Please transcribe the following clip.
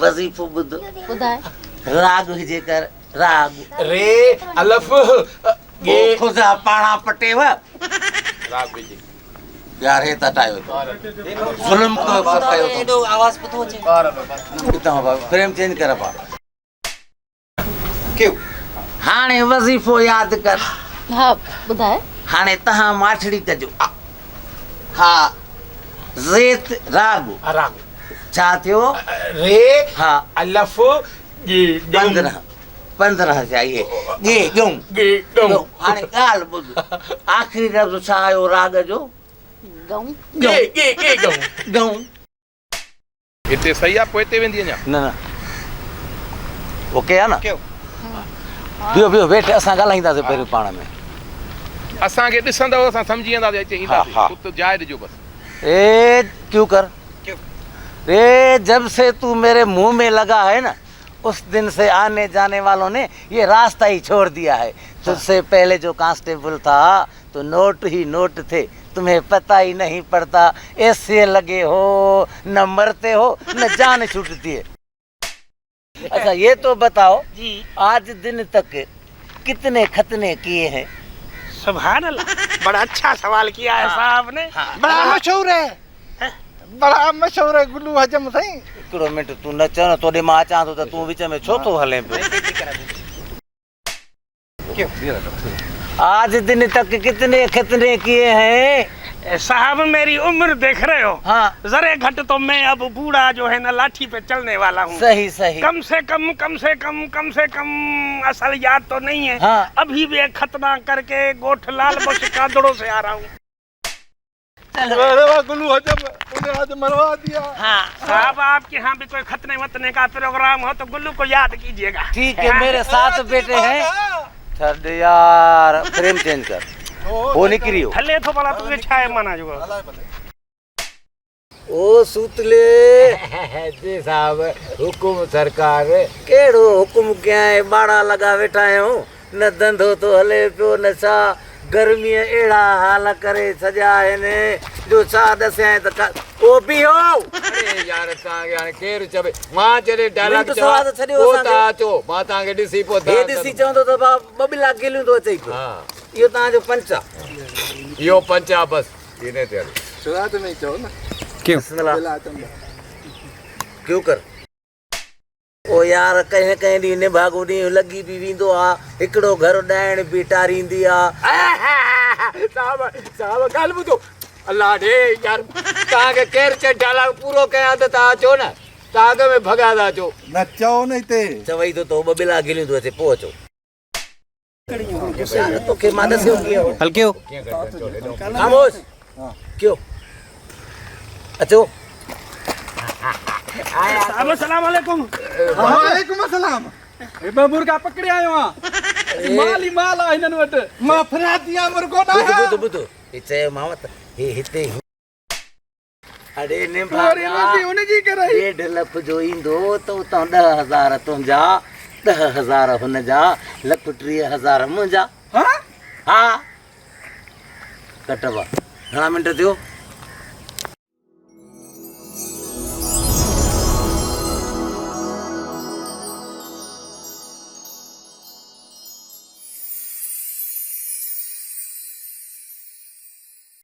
वज़ीफ़ो ॿुध ॿुधाए राग हुजे कर राग रे अलफ गे खुदा पाणा पटेव राग विझी यार हे तटायो ज़ुल्म कयो एडो आवाज पतो अचे किथां फ्रेम चेंज कर पा क्यों हाणे वज़ीफ़ो यादि कर हा ॿुधाए हाणे तव्हां माठड़ी कजो हा ज़ेत राग राग छा थियो रे हा अलफ गे 15 चाहिए गे ॻऊं गे गम हाणे ॻाल्हि ॿुध आख़िरी लफ़्ज़ छा आयो राग जो गऊं गे गे गे गम ॻऊं हिते सही आहे पोइ हिते वेंदी अञा न न ओके आहे न क्यों बियो बियो वेठे असां ॻाल्हाईंदासीं पहिरियों पाण में असांखे ॾिसंदव असां सम्झी वेंदासीं हिते ईंदासीं हा। उते जाइ ॾिजो बसि ए क्यों कर क्यों रे जब से तू मेरे मुंह में लगा है ना उस दिन से आने जाने वालों ने ये रास्ता ही छोड़ दिया है तुझसे पहले जो कांस्टेबल था तो नोट ही नोट थे तुम्हें पता ही नहीं पड़ता ऐसे लगे हो न मरते हो न जान छूटती है अच्छा ये तो बताओ जी आज दिन तक कितने खतने किए हैं सुभान अल्लाह बड़ा अच्छा सवाल किया है साहब ने बड़ा मशहूर है बड़ा मशहूर है गुल्लू हजम सही हिकिड़ो मिंट तूं न चओ न तोॾे मां अचां थो त तूं विच में छो थो हले पियो क्यों आज दिन तक कितने खतने किए हैं साहब मेरी उम्र देख रहे हो हाँ जरे घट तो मैं अब बूढ़ा जो है ना लाठी पे चलने वाला हूँ सही सही कम से कम असल याद तो नहीं है हाँ। अभी भी एक खतना करके गोठ लाल बख्श कादड़ों से आ रहा हूँ अरे वाह गुल्लू हजम उन्हें आज मरवा दिया हाँ साहब आपके यहाँ भी कोई खतने वतने का प्रोग्राम हो तो गुल्लू को याद कीजिएगा ठीक है मेरे साथ बेटे हैं छड़ यार फ्रेम चेंज कर वो निकरी हो थले तो भला तुझे छाए माना जो ओ सूतले जी साहब हुकुम सरकार केड़ो हुकुम क्या है बाड़ा लगा बैठा आहियूं न धंधो तो हले पियो न छा गर्मी अहिड़ा हाल करे सॼा आहिनि जो छा ॾसियां त ओ बीहो अरे यार तव्हांखे हाणे केरु चवे मां जॾहिं डायलॉग मिंट सवाद छॾियो पोइ असांखे। तव्हां अचो मां तव्हांखे ॾिसी पोइ हे ॾिसी चवंदो त ॿ ॿिला गिलियूं थो अचई पियो हा इहो तव्हांजो पंच आहे इहो पंच आहे बसि इन ते हलो शुरुआत में ही चो ना बिस्मिल्लाह क्यों कर ओ यार कहीं कहीं ॾींहुं निभागो ॾींहुं लॻी बि वेंदो आहे हिकिड़ो घर ॾाइण बि टारींदी आहे साहब साहब ॻाल्हि ॿुधो अलाह ॾे यार तव्हांखे केरु चए डायलॉग पूरो कयां त तव्हां अचो न तव्हां अॻ में भॻा था अचो न चओ न हिते चवई तो ॿ ॿिला गिलियूं थो अचे पोइ अचो यार तोखे मां ॾसियो कीअं हल्के हो खामोश क्यों अचो साहब अस्सलाम वालेकुम वालेकुम अस्सलाम बबूर का पकड़े आयो हां माल ही माल आ हिनन वट मां फरा दिया मुर्गो ना ॿुध ॿुध हे चयो मां वटि हे हिते अड़े निभा उन जी कराई 1.5 लख जो ईंदो त उतां 10,000 तुंहिंजा 10,000 हुनजा 1,30,000 मुंहिंजा हां हा कटवा घणा मिंट थियो